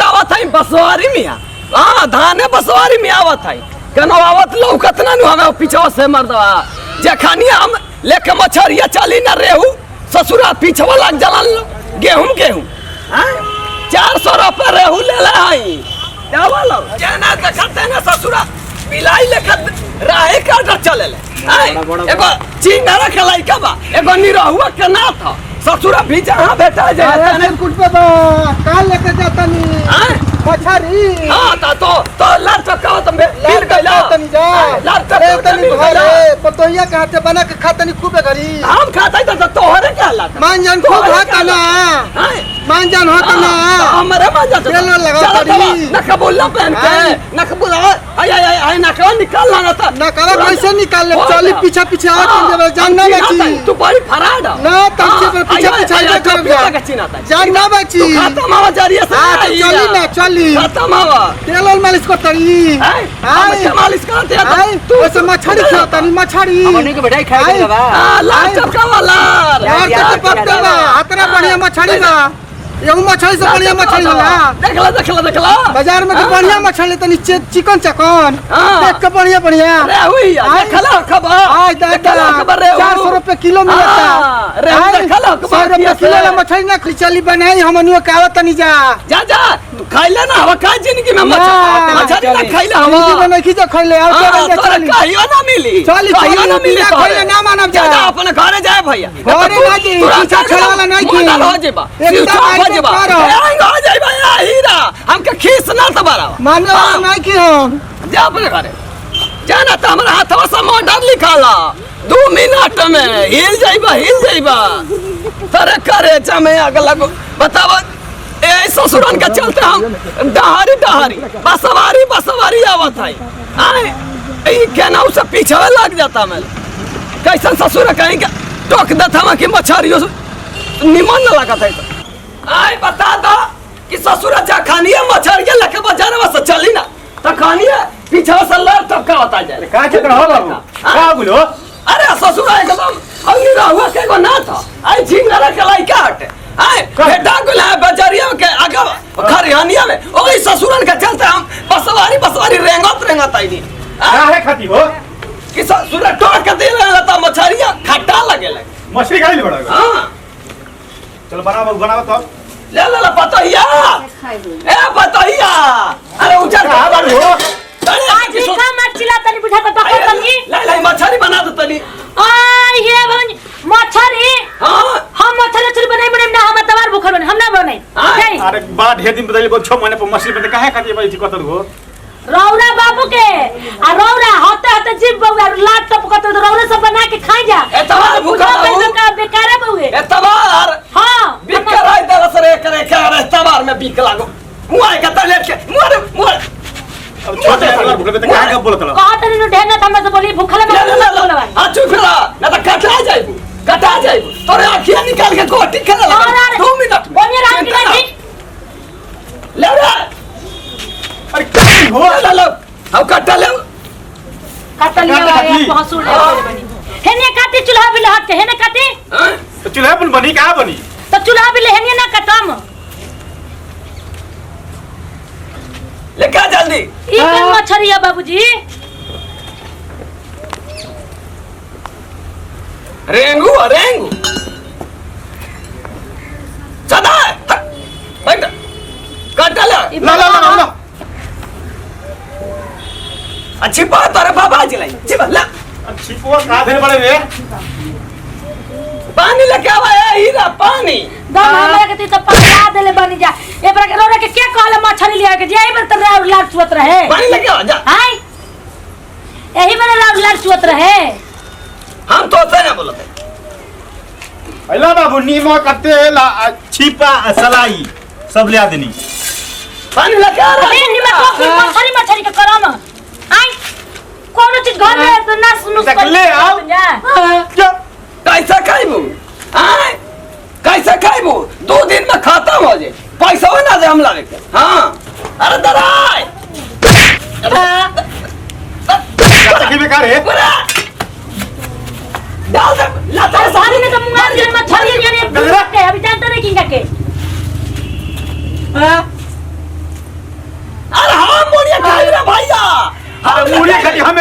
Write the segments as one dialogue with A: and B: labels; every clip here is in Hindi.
A: आवत है बसवारी मिया। हाँ धाने बसवारी में आवत है कनो आवत लौकत ना हमें पीछवा से मर्दवा जखनी हम लेके मछरिया चली ना रेहू ससुरा पीछवा लग जलन गेहूं 400 रुपये रेहू ले ले आई क्या बोलो जेना देखते ना ससुरा पिलाई लेके राहे काट चले ले एगो चिंगरा के लइका बा एगो निरहुआ के ना था ससुरा भी जहां बैठा जाए
B: कुछ पे काल लेके जाता नहीं मछरी
A: हां तो लाल चक्का तो गिर गइला
B: तनी जा
A: लाल चक्का
B: तनी घरे पतोहिया के हाथे बना के खातनी खूबे घरी
A: हम खाते तो तोहरे के हालत
B: मान जान खूब होता ना मान जान होता ना
A: हमारे मान जान
B: तेल लगा पड़ी
A: ना कबूला पहन के ना कबूला आई ना का निकाल लाना था
B: ना का कैसे निकाल ले चली पीछे पीछे आवत दे जानना बची
A: तू बड़ी फराड
B: ना तब से पीछे पीछे कर जानना बची
A: तू खाता मावा जरिया से
B: चली ना चली
A: खाता मावा
B: तेल मालिश को तरी
A: आई मालिश करते हैं
B: तू ऐसे मछली खाता नहीं मछली
C: हमने के बढ़ाई खाए बा
A: लाल चक्का वाला
B: यार तो पकड़ा बा इतना बढ़िया मछली बा एगो मछली से बढ़िया मछली होला
A: देखला
B: बाजार में तो बढ़िया मछली तनी चिकन चकन देख के बढ़िया
A: रे हुई देखला खबर
B: आज देखला खबर रे 400 रुपए किलो मिलता
A: रे देखला
B: 100 रुपए किलो ला मछली ना खिचली बनाई हमनियो कावत तनी जा
A: खाइले ना हवा का जिंदगी में मछली ना खाइले हवा
B: जिंदगी में नहीं खिचा खाइले आओ
A: तोरा कहियो ना मिली
B: कहियो ना मिली खाइले ना मानब जा
A: अपने घरे जाए भैया
B: घरे ना जी खिचा खाए वाला नहीं की
A: हो जेबा हो जाइबा हीरा हमके खीस ना तबारा
B: मानलो नहीं की हम
A: जा अपने घरे जाना तो हमारा हाथवा से मॉडल लिखाला 2 मिनट में हिल जाइबा तेरे करे चमे अगला बतावा ए ससुरन के चलते हम डहारी बसवारी आवत है आए ई केना से पीछे लग जाता मैं कैसन ससुर कहीं के टोक देता हम कि मछरियो निमन न लगत है आए बता दो कि ससुर जखनी मछरिया लेके बाजार में चली ना तखनी पीछे से लड़ टपका होता जाए
D: का चक्कर हो बाबू का बोलो
A: अरे ससुर एकदम हल्ली रहुआ के को ना था आई झिंगरा के लइका हटे आए बेटा गुला बाजारिया के आगे खरियानिया में ओई ससुरन के चलते हम बसवारी रेंगत आई नी
D: काहे खाती हो
A: कि ससुर टोक के दे रहा था मछरिया खट्टा लगे
D: मछली खाई ले बड़ा
A: हां
D: चलो बनाओ तो
A: ले पतोहिया ए पतोहिया अरे उजर
D: का बारू हो
E: आज का मत चिल्ला तनी बुझा तो पकड़ तनी
A: ले मछली बना दो तनी
E: आ ये मछली
A: हां
E: हम मछली बनाई ना हम तवार भूखल बने हम ना बनाई
D: अरे बा ढेर दिन बदले 6 महीने पर मछली बने काहे खाती भाई कतल हो
E: रौरा बाबू के आ रौरा होते जीव बउआ लाट टपकत तो रौरा सब बना के खाई जा
A: एतवार भूखा
E: का बेकार बउए
A: एतवार
E: हां
A: बिकराई दरस रे करे करे एतवार में बिक लागो मुआई का तले के मुआर
D: अब छोटे एतवार भूखल पे काहे का बोलत
E: कहा तनी ढेंगा थम्मा से बोली भूखल में बोलवा
A: आ चुप रहा ना तो कटा जाइबू तोरे आंखियां निकाल के कोटी खेला लगा 2 मिनट
E: बोनिए रात की लगी
A: ले रे
D: अरे काय हो
A: ले हम कटा ले
E: लिया पहुंचू ले बनी हेने काटी चूल्हा भी लहट के हेने काटी
D: तो चूल्हा पर बनी का बनी
E: तो चूल्हा भी लेहनी ना कटम
A: लेका जल्दी
E: ई कौन मछरी है बाबूजी
A: रेंगू सदा हट कटा ले
D: ला
A: अच्छी बात अरे बाबा जी लाई छिपा ला
D: छिपुआ का देर बड़े रे
A: पानी लेके आवा है हीरा पानी
E: दम हमरा के तो पकड़ा देले बनी जा ए पर रोरा के क्या कहले मछली लिया के जे पर त लाट चुत रहे
A: पानी लेके आवा जा
E: हाय एही में लाट चुत रहे
A: हम तो से ना बोलते
D: अल्लाह बाबू नीमक तेल छिपा सलाई सब ले आ देनी
A: पानी लेके आ
E: अरे निमक मछली के करम आई कोनो चीज घर में तो ना सुनु
D: ले आओ
A: कैसा खाइबू हां कैसा खाइबू 2 दिन में खत्म हो जाए पैसा ना दे हम लागे हां अरे दराय
D: क्या बेकार है
A: डाल दे लाता
E: सारी में तो मुंगा दिया मछली यानी के अभी जानते नहीं किंगा के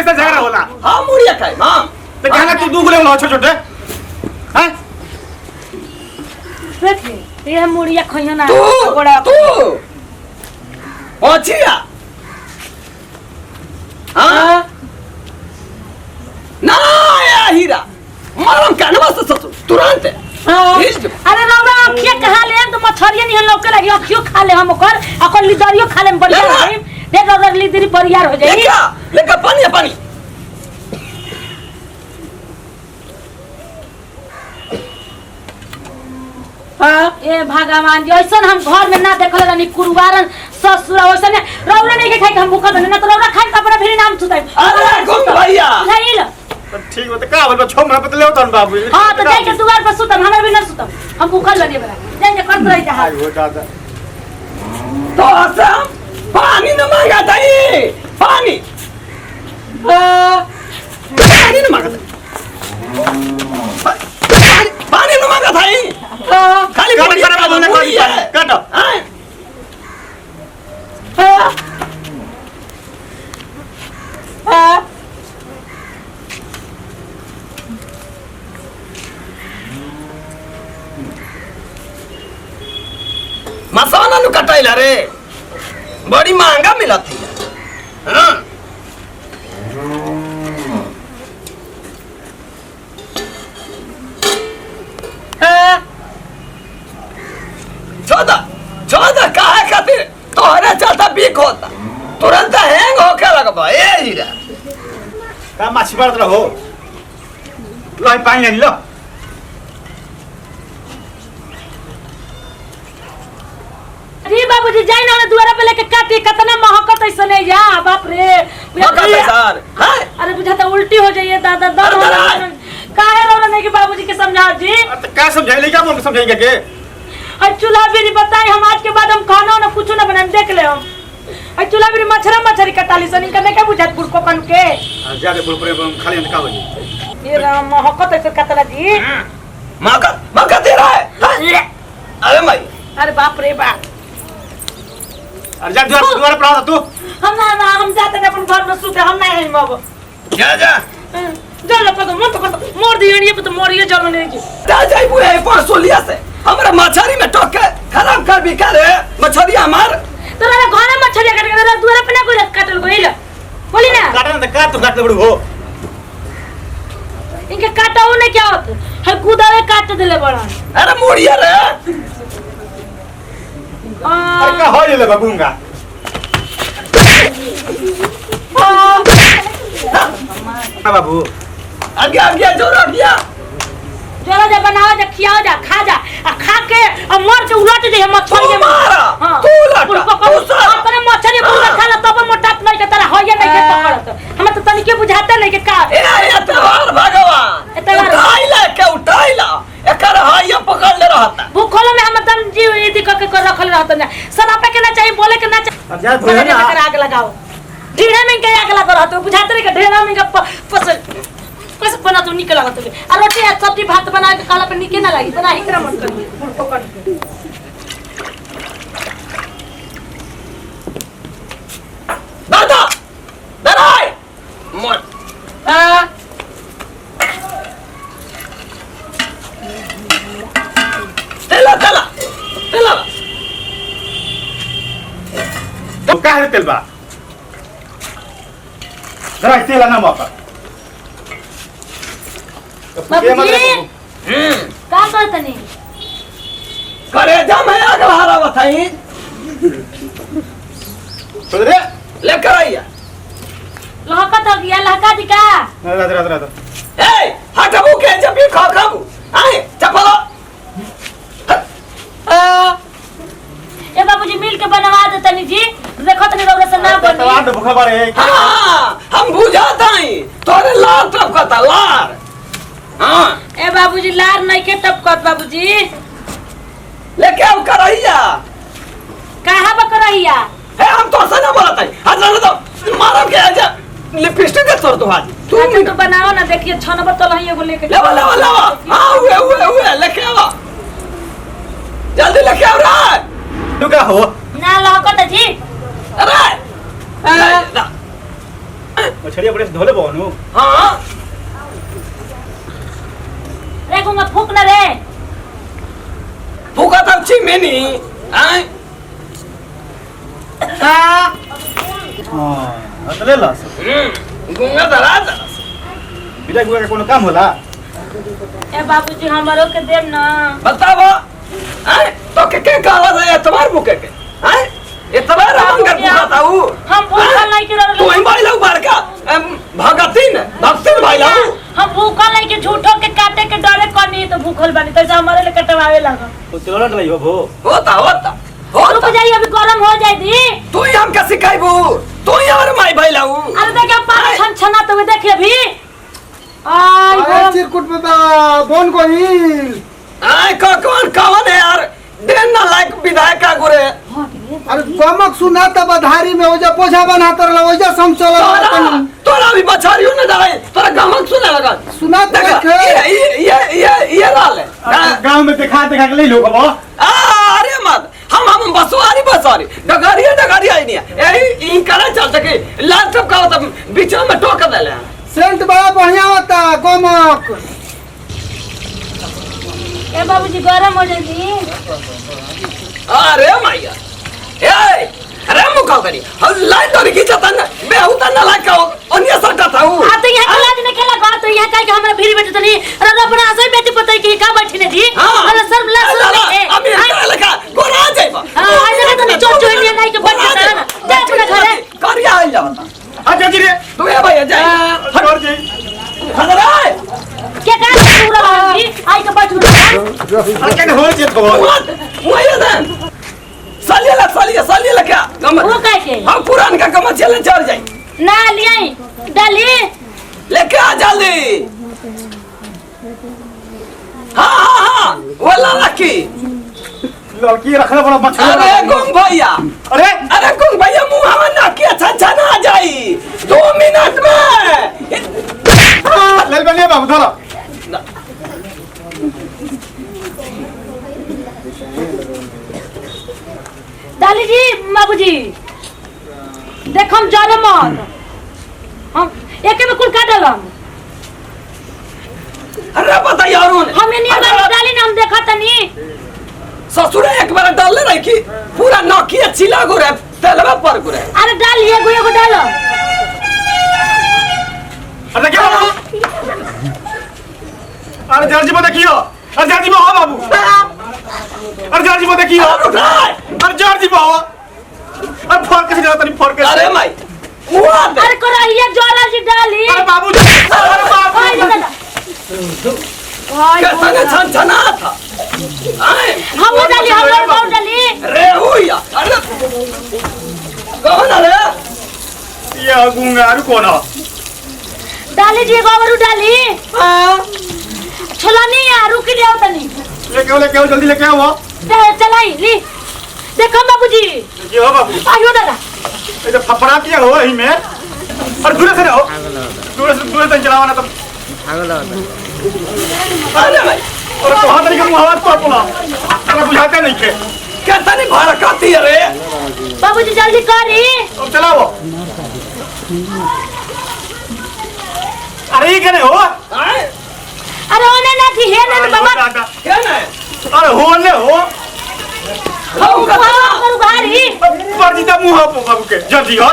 D: से झगड़ा होला
A: हां मुड़िया खाए हां
D: तो कहना तू दू गुले छोटे छोटे हैं
E: देखी ये मुड़िया खइयो ना
A: तू ओछिया हां ना या हीरा मारम कानवा से तुरंत
E: अरे रौरा अखिया कहा ले तो मछरिया नहीं लौके लगी अखियो खा ले हम ओकर लिदरियो खा ले बढ़िया रही देख रौरा लिदरी बढ़िया हो जाई
A: लेका पानी
E: ए भगवान जी ऐसा हम घर में ना देखल रहनी कुरवारन ससुर वैसे ने रौरा नहीं के खाई हम भूखा बने ना तो रौरा खाई अपना फिर नाम सुताई
A: अरे घुम भैया
E: खाइल
D: ठीक बता का बोल छो मैं बतले तन बाबू
E: हां तो जाके दुआर पर सुतम हमरा भी ना सुतम हम भूखल बने बरा जाके करत रही जा
D: आई हो दादा
A: तो असम पानी न मांगा ताई पानी न मांगा पानी न मांगा थाई खाली पानी
D: कर बाबू ने काट
A: मसाला नु कटाइला रे बड़ी महंगा मिलती है हां छोदा काहे खातिर तोहरे चलता बीक होता तुरंत हैंग होके लगबा ए हीरा
D: का माछी मारत रहो लो पानी लो
E: अरे बाबूजी जाई ना दुआरा पे लेके काटी कितना महकत ऐसे नहीं जा बाप रे
A: सर
E: अरे बुझाता उल्टी हो जाइए दादा काहे रौरा नहीं कि बाबूजी के समझाओ जी
D: तो क्या समझाइले क्या बोल समझाएंगे के
E: और चूल्हा भी बताई हम आज के बाद हम खाना ना कुछ ना बनाए देख ले हम और चूल्हा भी मछरी कटाली सनी करने के बुझात बुड़को कन के
D: जा रे बुड़पुरे खाली अंत का हो जी
E: ये राम महकत ऐसे कतला जी
A: महकत दे रहा है अरे भाई
E: अरे बाप रे बाप
D: अरे जा द्वार पर आ तू
E: हम जाते हैं अपन घर में सुते हम नहीं है बाबू
A: जा
E: जल पर मन तो मोड़ दिए ये पे तो मोड़िए जल नहीं जी
A: जा जाई बुए 500 से हमरा मछरी में टोक के खराब कर भी करे मछरी हमार
E: तो मेरा घर में मछली काट के दुआरा पे ना कोई काटल गइल बोली ना
D: काटन त काट तू काट बड़ू हो
E: इनके काटाओ ने क्या होत है कुदावे काट देले बड़ा
A: अरे मोड़िया रे
D: अरे का हो ले बाबूंगा बाबू
A: आगे जोर दिया
E: चलो जा बनाओ जा खियाओ जा खा जा आ खा के और मर के उलट दे मछली में
A: हां तू लटा
E: अपने मछली पूरा खा ला तब मोटात नहीं के तरह होइए नहीं के पकड़त हम तो तनिके बुझाते नहीं के का
A: ए तवार भगवान उठाइला एकर हाइया पकड़ ले रहता
E: भूखलो में हम दम जीव यदि कर रखल रहत ना सनापे के ना चाहिए बोले के ना चाहिए
D: अब जा बोले ना
E: आग लगाओ ढेरा में के आग लगा रहत बुझाते नहीं के ढेरा में के कैसे बना तो निकल लगा तो और रोटी या सब्जी भात बना के काला पे निके ना लगी बना एकरा मत कर पकड़ के
A: दादा दराई मोर तेला
D: तो का है तेल बा जरा तेल ना मौका
E: का करतनी
A: करे जा मैं आग लहरा बताई
D: तो रे
A: लेकर आइया
E: लहका तो गया लहका दिका
D: रात
A: ए हटबू के जब भी खा खाबू आए चपलो
E: ए बाबूजी मिल के बनवा दे तनी जी देखो तनी रोग से ना बनी
D: तवार भूखा बारे
A: हां हम बुझाता ही तोरे लार टपकता लार हां
E: ए बाबूजी लार नहीं के टपकत बाबूजी
A: लेके आओ करैया
E: कहां बकरैया
A: है हम तो से ना बोलत है हजार तो मारो के आजा लिपस्टिक के तोड़ दो आज
E: अच्छा तो बनाओ ना देखिए छनबर तो नहीं एगो लेके
A: लेवा हां हुए लेके आओ जल्दी लेके आओ रे
D: तू का हो
E: ना लहकत जी
A: अरे
D: मछली बड़े से धोले बहनु
A: हाँ
E: रे गुंगा फूक ना रे
A: फूका तब चिमेनी हैं
D: हां ले ला
A: गुंगा दरा
D: बिना गुआ का कोनो काम होला
E: ए बाबूजी हमारो के देम ना
A: बताओ हैं तो के काला है एतबार बुके के हैं एतबार हम कर बताऊ
E: हम भूखल नहीं के रहल
A: तू ही भाई लोग बड़का भगतिन भक्तिन भाई लोग
E: हम भूखल नहीं के झूठो के काटे के डरे कनी तो भूखल बनी तो हमारे लिए कटवावे लगा
D: तो चलो नहीं हो
A: होता
E: रुक जाइए अभी गरम हो जाए दी
A: तू ही हमके सिखाइबू तू ही हमारे माई भाई लाऊ
E: अरे देखिए पानी छनछना तो देखिए अभी आई
B: अरे चिरकुट में बोन को हिल
A: आय कौन है यार देन ना लायक विधायक का गुरे
B: अरे गमक सुना त बधारी में ओजा पोछा बना तरला ओजा सम चला
A: तोरा भी बछारियो न जाए तोरा गमक सुने लगा
B: सुना
A: देख ये लाल है
D: गांव में दिखा के ले लो बाबा
A: अरे मत हम बसवारी डगरिया ही नहीं यही इन करा चल सके लाल सब का तब बीच में टोक देले
B: सेंट बड़ा बढ़िया होता गमक
E: ए बाबूजी गरम हो जाए दी
A: अरे मैया ए अरे मुका करी हम लाइन तो की जाता ना मैं उतना ना लाइक का ओनिया सटा था हूं
E: आ तो यहां लाज ने खेला गो तो यहां काहे के हमरा भीड़ बैठे तनी अरे अपना असई बेटी पता की का बैठी ने जी अरे सर लाज है
A: अभी लगा गोरा जाइबा
E: हां आ जगह तो चोट चोट नहीं के बैठ जा जा अपना घरे
A: करिया आ जाता
D: अच्छा जी रे
A: तू ए भैया जा
D: हट जी
A: खदरा
E: क्या कर पूरा बाबूजी आई के बैठ
D: अकेले हो जे को
A: वो ये ना सालिया क्या गम
E: वो काहे के
A: हम पुरान का कम चले चढ़ जाए
E: ना लियाई डाली
A: लेके आ जल्दी हाँ वो लड़की
D: लड़की रखना बड़ा मछली
A: अरे गुंग भैया
D: अरे
A: गुंग भैया मुंह में ना किया छन आ जाई 2 मिनट में
D: ले बनिए बाबू धरो
E: डाली जी बाबूजी देख हम जाने मत हम एके में कुल काटल
A: अरे पता यार
E: हम ये नहीं डाली ना हम देखा तनी
A: ससुर एक बार डालले रही कि पूरा नौकिया चिला गो रे तेलवा पर गो रे
E: अरे डाल एगो डालो
D: अरे क्या अरे जल्दी में देखियो अरे जल्दी में हो बाबू अरे जल्दी में देखियो अरे जल्दी में हो अरे फर्क कैसे जाता नहीं फर्क
A: अरे माई मुआ दे
E: अरे कोरा ये जोरा जी डाली
D: अरे बाबू अरे बाबू
A: कैसा ने छन था
E: हम डाली
A: रे हुआ अरे कौन अरे
D: ये गुंगारू कौन है
E: डाली जी गोबरू डाली चला नहीं यार रुक लिया तनी
D: लेके आओ जल्दी लेके आओ
E: चलाई ली देखो बाबूजी
D: ये हो बाबू
E: आयो दादा
D: ये तो फफड़ा किया हो यही में और दूर से रहो दूर से चलावाना तो
A: अरे भाई
D: और तो हाथ निकल आवाज पर पड़ा अरे बुझाते नहीं के
A: कैसा नहीं भड़काती है रे
E: बाबूजी जल्दी करी
D: अब चलाओ अरे ये क्या हो
E: अरे ओने ना थी है ना बाबा
A: क्या ना
D: अरे होने हो
A: हम
E: करू भारी
D: पर जीता मुंह पे बाबू के जल्दी हो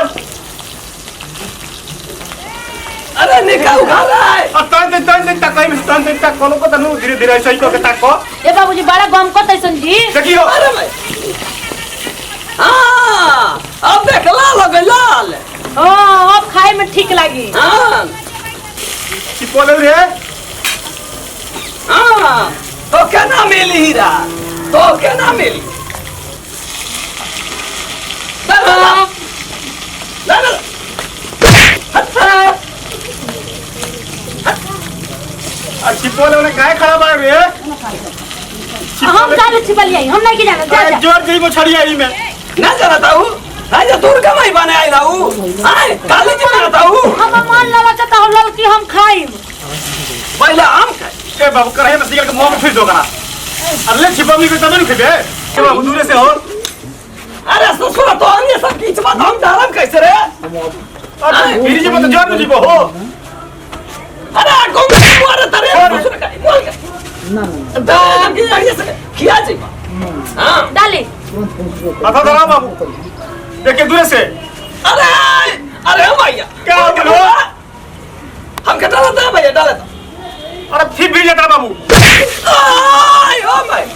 A: अरे निकाल उठा रहा है
D: तन तक कहीं में तन तक कोनो को तनु धीरे धीरे ऐसे ही को के ताको
E: ए बाबूजी बड़ा गम को तैसन जी
D: देखियो
A: अरे भाई हाँ अब देख लाल हो गई लाल
E: हां अब खाए में ठीक लगी
A: हाँ
D: चिपोले रे
A: हाँ तो क्या ना मिली हीरा तो क्या ना मिली
D: चिपोले ने काय खड़ा बा रे
E: हम काले छिपलिया हम नहीं के जाना जा जा
D: जोर गई वो छड़ी आई में
A: ना जानता हूँ राजा दुर्गा माई बने आई रहूँ आए काली जी बनाता हूँ
E: हम मन लगा चाहता हूं लल की हम खाई
A: पहले आम खाए
D: ए बाबू करे में सिगल के मुंह में फिर दो करा अगले छिपा में तब नहीं खेबे ए बाबू दूर से हो
A: अरे ससुर तो अन्य सब बीच बात हम डालम कैसे रे
D: अरे फिर जी मत जर जीव हो
A: अरे को मारे तारे दूसरे का बोल के दा के आगे से खिया जी हां
E: डाली
D: अथा धरा बाबू देखे दूर से
A: अरे अरे भैया
D: क्या करो
A: हम के डाला था भैया डाला था
D: अरे फिर भी जाता बाबू
A: आय ओ भाई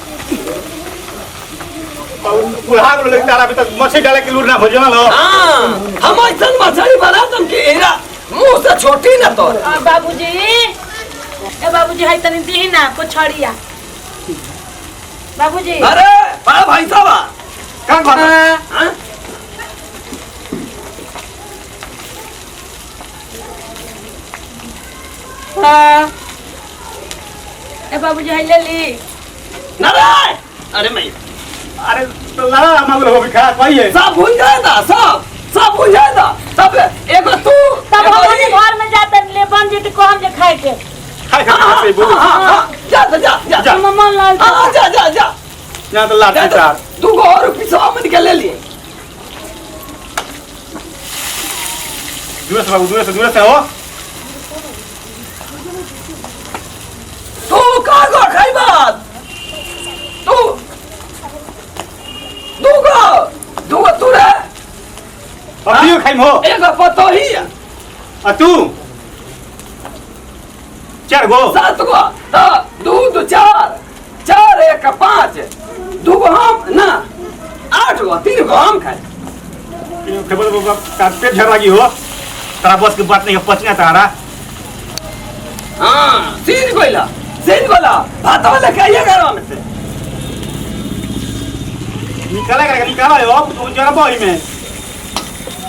D: कुल्हा को लगता है अभी तक मछली डाले के लूर ना भोजना लो
A: हां हम ऐसा मछली बना तुम के एरा मुंह से छोटी ना तो
E: बाबूजी ए बाबूजी है तनी दी ना को छड़िया बाबूजी
A: अरे बड़ा भाई साहब
D: कहां बात
A: हां
E: ए बाबूजी है ले ली
A: नाराय अरे मैं
D: अरे तो लड़ा मांग लो खा पाइए
A: सब भूल जाएगा सब भूल जाएगा तब एगो तू
E: तब हम घर में जाते ले बन जेते को हम जे खाए के
D: खाए खा से बोल
A: जा
E: मम्मा लाल
A: जा
D: यहां तो लाठी चार
A: तू को और पिछवा में निकल ले लिए
D: दूर से बाबू दूर से हो
A: तू का गो खाई बात तू तू रे
D: अब दियो खाइम हो
A: एगो पतो ही
D: आ तू चार गो
A: सात गो तो दू चार एक पांच दू गो हम ना 8 गो 3 गो हम खाए
D: खबर बाबा का पेट झरागी हो तारा बस की बात नहीं है पचना तारा
A: हां सीन कोइला भात वाला खाइए घर में से
D: निकाला हो तो जरा बोई में